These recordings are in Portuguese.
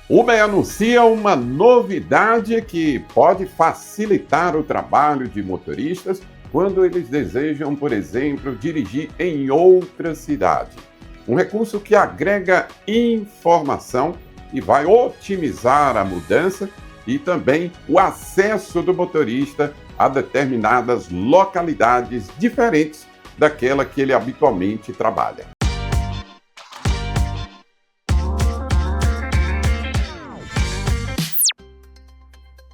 Uber anuncia uma novidade que pode facilitar o trabalho de motoristas quando eles desejam, por exemplo, dirigir em outra cidade. Um recurso que agrega informação e vai otimizar a mudança e também o acesso do motorista a determinadas localidades diferentes daquela que ele habitualmente trabalha.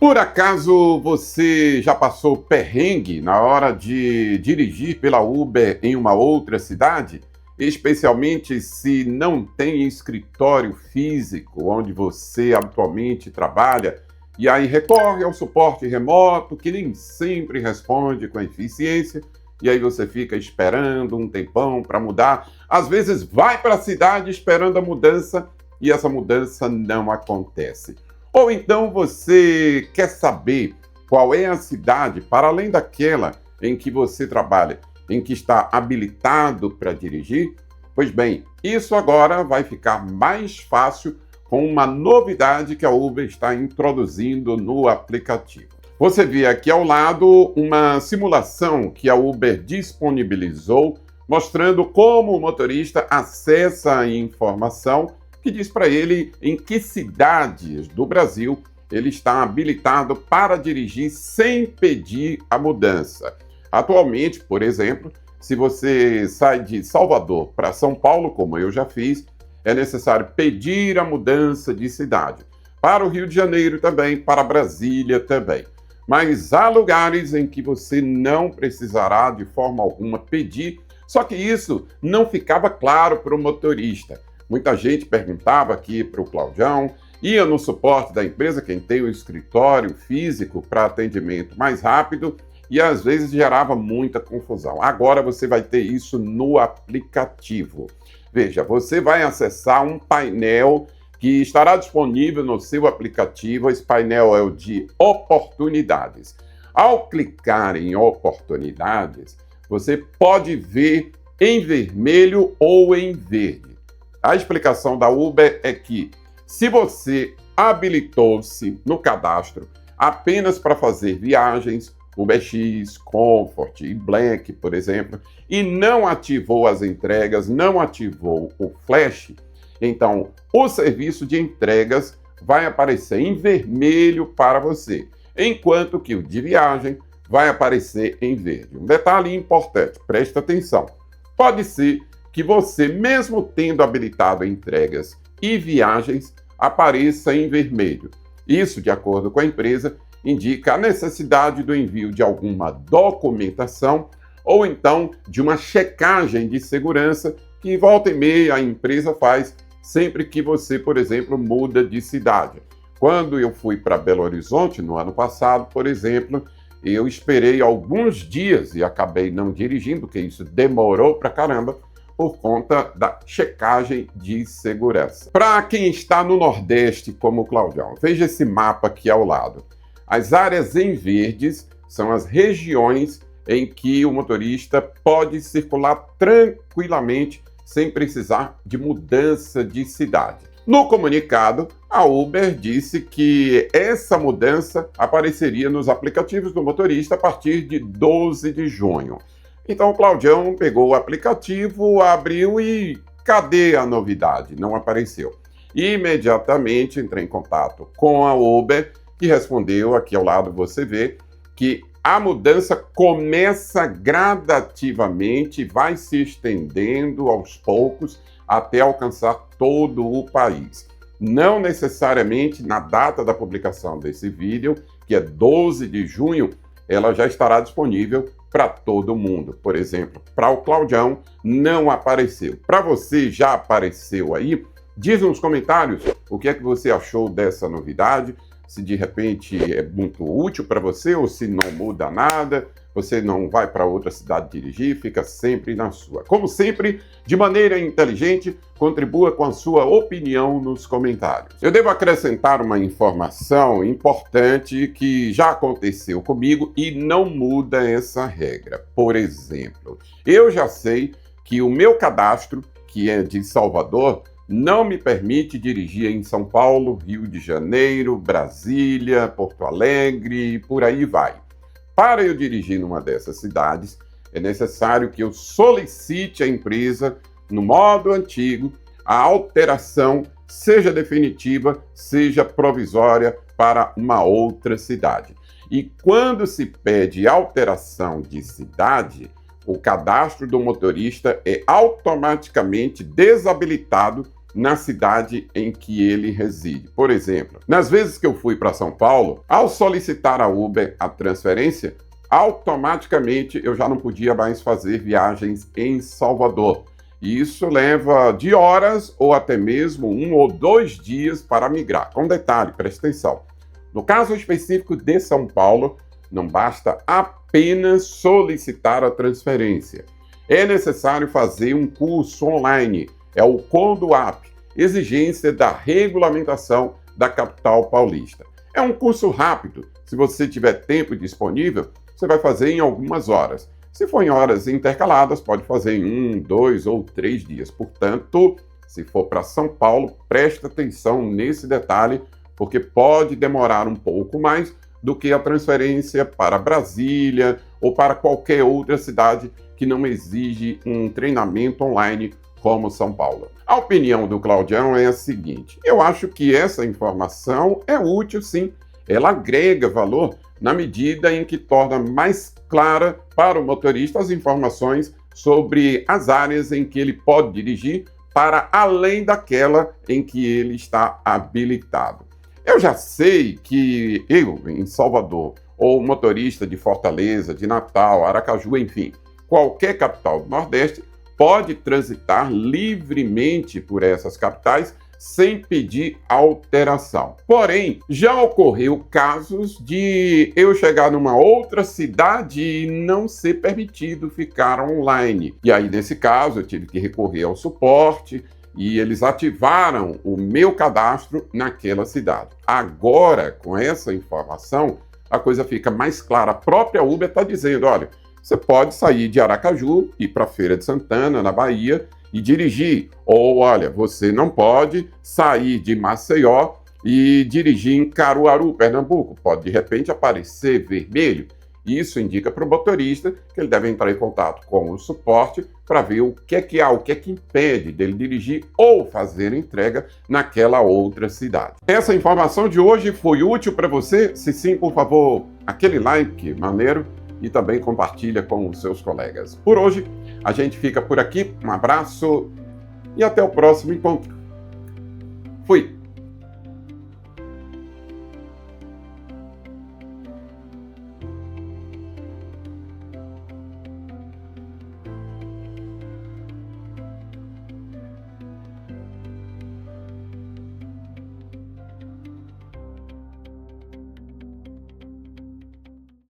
Por acaso você já passou perrengue na hora de dirigir pela Uber em uma outra cidade? Especialmente se não tem escritório físico onde você habitualmente trabalha e aí recorre ao suporte remoto que nem sempre responde com eficiência e aí você fica esperando um tempão para mudar. Às vezes vai para a cidade esperando a mudança e essa mudança não acontece. Ou então você quer saber qual é a cidade, para além daquela em que você trabalha, em que está habilitado para dirigir? Pois bem, isso agora vai ficar mais fácil com uma novidade que a Uber está introduzindo no aplicativo. Você vê aqui ao lado uma simulação que a Uber disponibilizou, mostrando como o motorista acessa a informação que diz para ele em que cidades do Brasil ele está habilitado para dirigir sem pedir a mudança. Atualmente, por exemplo, se você sai de Salvador para São Paulo, como eu já fiz, é necessário pedir a mudança de cidade. Para o Rio de Janeiro também, para Brasília também. Mas há lugares em que você não precisará de forma alguma pedir, só que isso não ficava claro para o motorista. Muita gente perguntava aqui para o Claudião, ia no suporte da empresa, quem tem o escritório físico para atendimento mais rápido, e às vezes gerava muita confusão. Agora você vai ter isso no aplicativo. Veja, você vai acessar um painel que estará disponível no seu aplicativo. Esse painel é o de oportunidades. Ao clicar em oportunidades, você pode ver em vermelho ou em verde. A explicação da Uber é que, se você habilitou-se no cadastro apenas para fazer viagens, UberX, Comfort e Black, por exemplo, e não ativou as entregas, não ativou o Flash, então o serviço de entregas vai aparecer em vermelho para você, enquanto que o de viagem vai aparecer em verde. Um detalhe importante, presta atenção. Pode ser que você, mesmo tendo habilitado entregas e viagens, apareça em vermelho. Isso, de acordo com a empresa, indica a necessidade do envio de alguma documentação ou então de uma checagem de segurança que volta e meia a empresa faz sempre que você, por exemplo, muda de cidade. Quando eu fui para Belo Horizonte no ano passado, por exemplo, eu esperei alguns dias e acabei não dirigindo, porque isso demorou pra caramba, por conta da checagem de segurança. Para quem está no Nordeste, como o Claudião, veja esse mapa aqui ao lado. As áreas em verdes são as regiões em que o motorista pode circular tranquilamente sem precisar de mudança de cidade. No comunicado, a Uber disse que essa mudança apareceria nos aplicativos do motorista a partir de 12 de junho. Então o Claudião pegou o aplicativo, abriu e cadê a novidade? Não apareceu. Imediatamente entrei em contato com a Uber, que respondeu, aqui ao lado você vê, que a mudança começa gradativamente, vai se estendendo aos poucos até alcançar todo o país. Não necessariamente na data da publicação desse vídeo, que é 12 de junho, ela já estará disponível para todo mundo. Por exemplo, para o Claudião não apareceu. Para você já apareceu aí? Diz nos comentários o que é que você achou dessa novidade, se de repente é muito útil para você ou se não muda nada, você não vai para outra cidade dirigir, fica sempre na sua. Como sempre, de maneira inteligente, contribua com a sua opinião nos comentários. Eu devo acrescentar uma informação importante que já aconteceu comigo e não muda essa regra. Por exemplo, eu já sei que o meu cadastro, que é de Salvador, não me permite dirigir em São Paulo, Rio de Janeiro, Brasília, Porto Alegre e por aí vai. Para eu dirigir numa dessas cidades, é necessário que eu solicite à empresa, no modo antigo, a alteração, seja definitiva, seja provisória, para uma outra cidade. E quando se pede alteração de cidade, o cadastro do motorista é automaticamente desabilitado na cidade em que ele reside. Por exemplo, nas vezes que eu fui para São Paulo, ao solicitar a Uber a transferência, automaticamente eu já não podia mais fazer viagens em Salvador. E isso leva de horas ou até mesmo 1 ou 2 dias para migrar. Com detalhe, preste atenção. No caso específico de São Paulo, não basta apenas solicitar a transferência. É necessário fazer um curso online, é o Conduap, exigência da regulamentação da capital paulista. É um curso rápido, se você tiver tempo disponível, você vai fazer em algumas horas. Se for em horas intercaladas, pode fazer em 1, 2 ou 3 dias. Portanto, se for para São Paulo, preste atenção nesse detalhe, porque pode demorar um pouco mais do que a transferência para Brasília ou para qualquer outra cidade que não exige um treinamento online como São Paulo. A opinião do Claudião é a seguinte: eu acho que essa informação é útil sim, ela agrega valor na medida em que torna mais clara para o motorista as informações sobre as áreas em que ele pode dirigir para além daquela em que ele está habilitado. Eu já sei que eu, em Salvador, ou motorista de Fortaleza, de Natal, Aracaju, enfim, qualquer capital do Nordeste, pode transitar livremente por essas capitais sem pedir alteração. Porém, já ocorreu casos de eu chegar numa outra cidade e não ser permitido ficar online. E aí, nesse caso, eu tive que recorrer ao suporte e eles ativaram o meu cadastro naquela cidade. Agora, com essa informação, a coisa fica mais clara. A própria Uber está dizendo, olha, você pode sair de Aracaju, ir para a Feira de Santana, na Bahia, e dirigir. Ou, olha, você não pode sair de Maceió e dirigir em Caruaru, Pernambuco. Pode, de repente, aparecer vermelho. Isso indica para o motorista que ele deve entrar em contato com o suporte para ver o que é que há, o que é que impede dele dirigir ou fazer entrega naquela outra cidade. Essa informação de hoje foi útil para você? Se sim, por favor, aquele like maneiro e também compartilha com os seus colegas. Por hoje, a gente fica por aqui. Um abraço e até o próximo encontro. Fui!